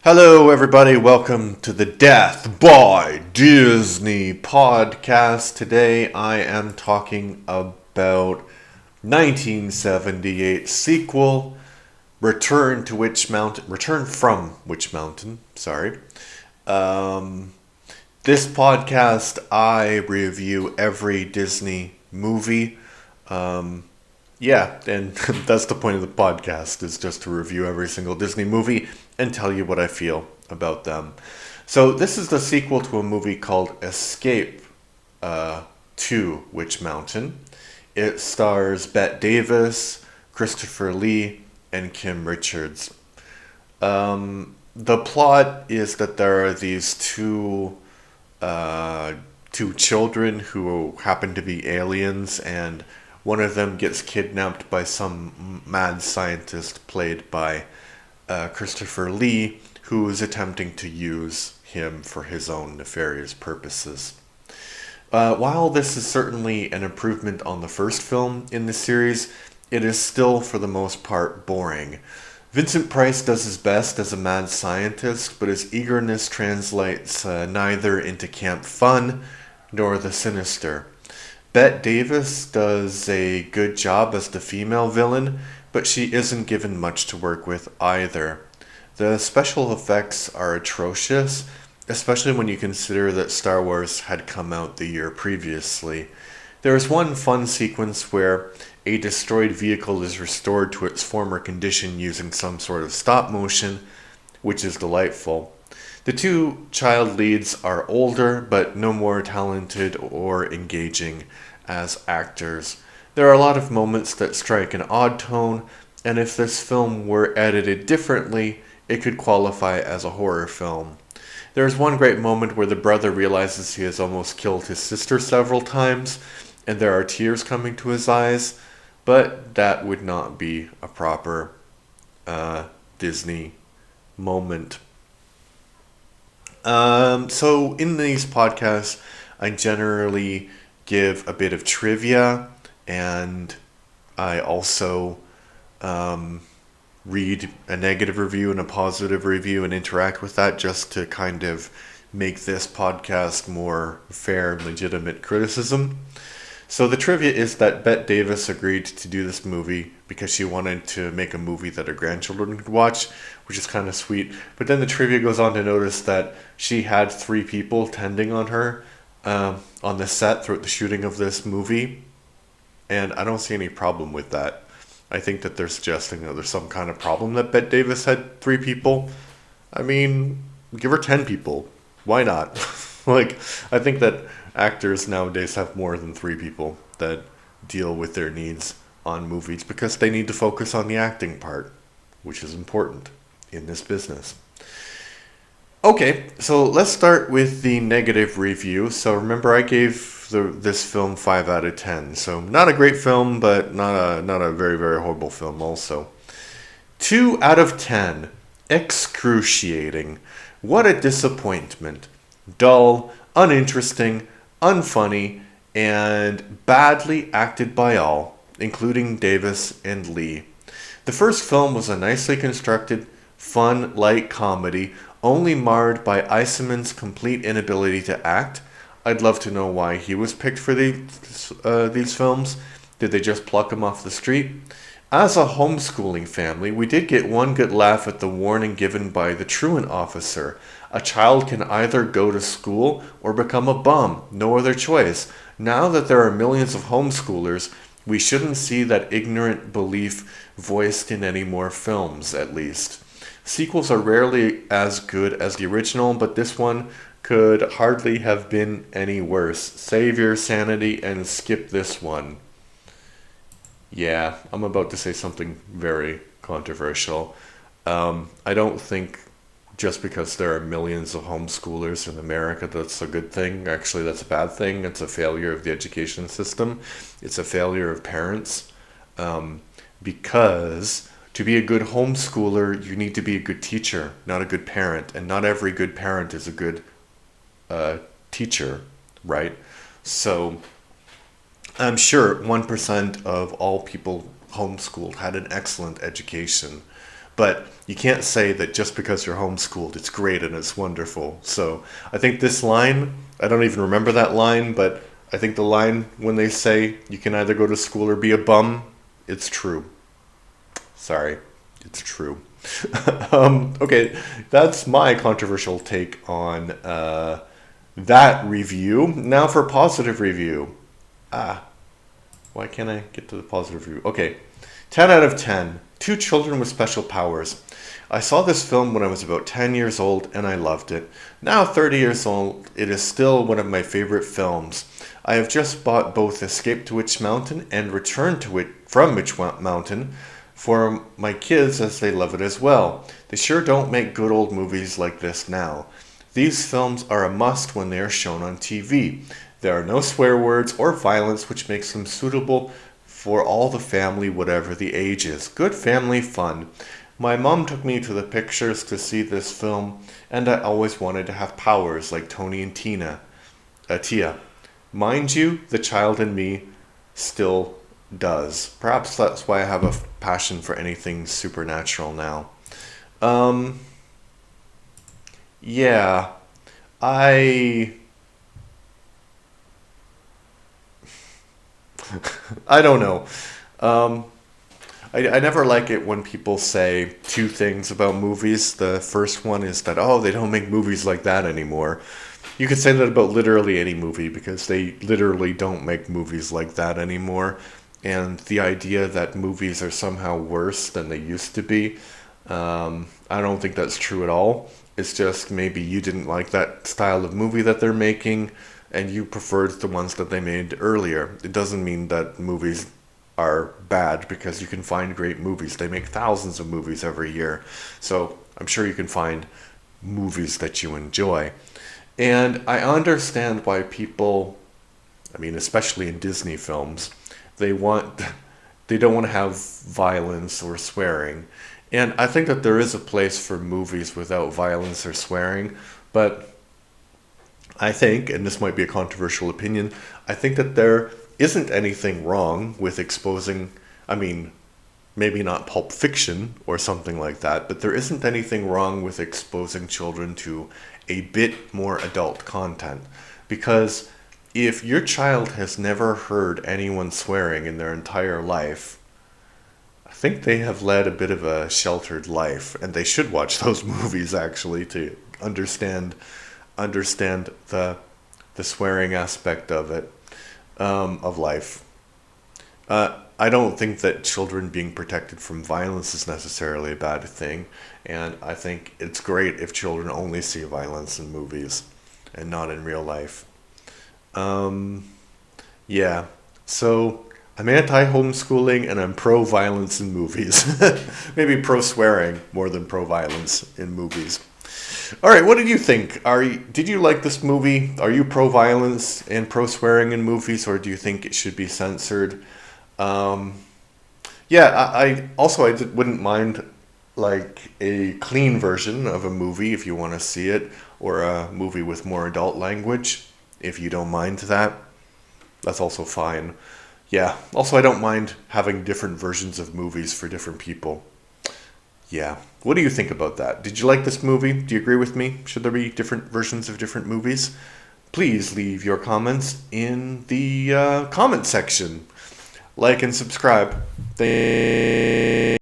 Hello, everybody. Welcome to the Death by Disney podcast. Today, I am talking about 1978 sequel, Return from Witch Mountain. Sorry. Um, this podcast, I review every Disney movie. Um, yeah, and that's the point of the podcast, is just to review every single Disney movie and tell you what I feel about them. So this is the sequel to a movie called Escape to Witch Mountain. It stars Bette Davis, Christopher Lee, and Kim Richards. The plot is that there are these two children who happen to be aliens, and one of them gets kidnapped by some mad scientist played by Christopher Lee, who is attempting to use him for his own nefarious purposes. While this is certainly an improvement on the first film in the series, it is still, for the most part, boring. Vincent Price does his best as a mad scientist, but his eagerness translates neither into camp fun nor the sinister. Bette Davis does a good job as the female villain, but she isn't given much to work with either. The special effects are atrocious, especially when you consider that Star Wars had come out the year previously. There is one fun sequence where a destroyed vehicle is restored to its former condition using some sort of stop motion, which is delightful. The two child leads are older, but no more talented or engaging as actors. There are a lot of moments that strike an odd tone, and if this film were edited differently, it could qualify as a horror film. There is one great moment where the brother realizes he has almost killed his sister several times, and there are tears coming to his eyes, but that would not be a proper Disney moment. So in these podcasts, I generally give a bit of trivia, and I also read a negative review and a positive review and interact with that, just to kind of make this podcast more fair and legitimate criticism. So the trivia is that Bette Davis agreed to do this movie because she wanted to make a movie that her grandchildren could watch, which is kind of sweet. But then the trivia goes on to notice that she had three people tending on her on the set throughout the shooting of this movie, and I don't see any problem with that. I think that they're suggesting that there's some kind of problem that Bette Davis had three people. I mean, give her 10 people. Why not? Like, I think that actors nowadays have more than three people that deal with their needs on movies because they need to focus on the acting part, which is important in this business. Okay, so let's start with the negative review. So remember, I gave this film 5 out of 10. So not a great film, but not a very, very horrible film also. 2 out of 10. Excruciating. What a disappointment. Dull, uninteresting, unfunny, and badly acted by all, including Davis and Lee. The first film was a nicely constructed, fun, light comedy, only marred by Eisenman's complete inability to act. I'd love to know why he was picked for these films. Did they just pluck him off the street? As a homeschooling family, we did get one good laugh at the warning given by the truant officer. A child can either go to school or become a bum. No other choice. Now that there are millions of homeschoolers, we shouldn't see that ignorant belief voiced in any more films, at least. Sequels are rarely as good as the original, but this one could hardly have been any worse. Save your sanity and skip this one. Yeah, I'm about to say something very controversial. I don't think just because there are millions of homeschoolers in America that's a good thing. Actually, that's a bad thing. It's a failure of the education system. It's a failure of parents. Because to be a good homeschooler, you need to be a good teacher, not a good parent. And not every good parent is a good teacher, right? So I'm sure 1% of all people homeschooled had an excellent education. But you can't say that just because you're homeschooled, it's great and it's wonderful. So I think this line, I don't even remember that line, but I think the line when they say you can either go to school or be a bum, it's true. Sorry, it's true. Okay, that's my controversial take on that review. Now for positive review. Why can't I get to the positive review? Okay, 10 out of 10. Two children with special powers. I saw this film when I was about 10 years old and I loved it. Now 30 years old, it is still one of my favorite films. I have just bought both Escape to Witch Mountain and Return to Witch from Witch Mountain for my kids as they love it as well. They sure don't make good old movies like this now. These films are a must when they are shown on TV. There are no swear words or violence, which makes them suitable for all the family, whatever the age is. Good family fun. My mom took me to the pictures to see this film, and I always wanted to have powers like Tony and Tia. Mind you, the child in me still does. Perhaps that's why I have a passion for anything supernatural now. Yeah, I I don't know. Um, I never like it when people say two things about movies. The first one is that, oh, they don't make movies like that anymore. You could say that about literally any movie because they literally don't make movies like that anymore. And the idea that movies are somehow worse than they used to be, I don't think that's true at all. It's just maybe you didn't like that style of movie that they're making and you preferred the ones that they made earlier. It doesn't mean that movies are bad because you can find great movies. They make thousands of movies every year. So I'm sure you can find movies that you enjoy. And I understand why people, I mean, especially in Disney films, they want, they don't want to have violence or swearing. And I think that there is a place for movies without violence or swearing, but I think, and this might be a controversial opinion, I think that there isn't anything wrong with exposing, I mean, maybe not Pulp Fiction or something like that, but there isn't anything wrong with exposing children to a bit more adult content. Because if your child has never heard anyone swearing in their entire life, I think they have led a bit of a sheltered life, and they should watch those movies actually to understand the swearing aspect of it, of life. I don't think that children being protected from violence is necessarily a bad thing, and I think it's great if children only see violence in movies and not in real life. Yeah, so I'm anti-homeschooling and I'm pro-violence in movies. Maybe pro-swearing more than pro-violence in movies. All right, what did you think? Did you like this movie? Are you pro-violence and pro-swearing in movies, or do you think it should be censored? Um, yeah, wouldn't mind like a clean version of a movie if you want to see it, or a movie with more adult language. If you don't mind that, that's also fine. Yeah. Also, I don't mind having different versions of movies for different people. Yeah. What do you think about that? Did you like this movie? Do you agree with me? Should there be different versions of different movies? Please leave your comments in the comment section. Like and subscribe. Thank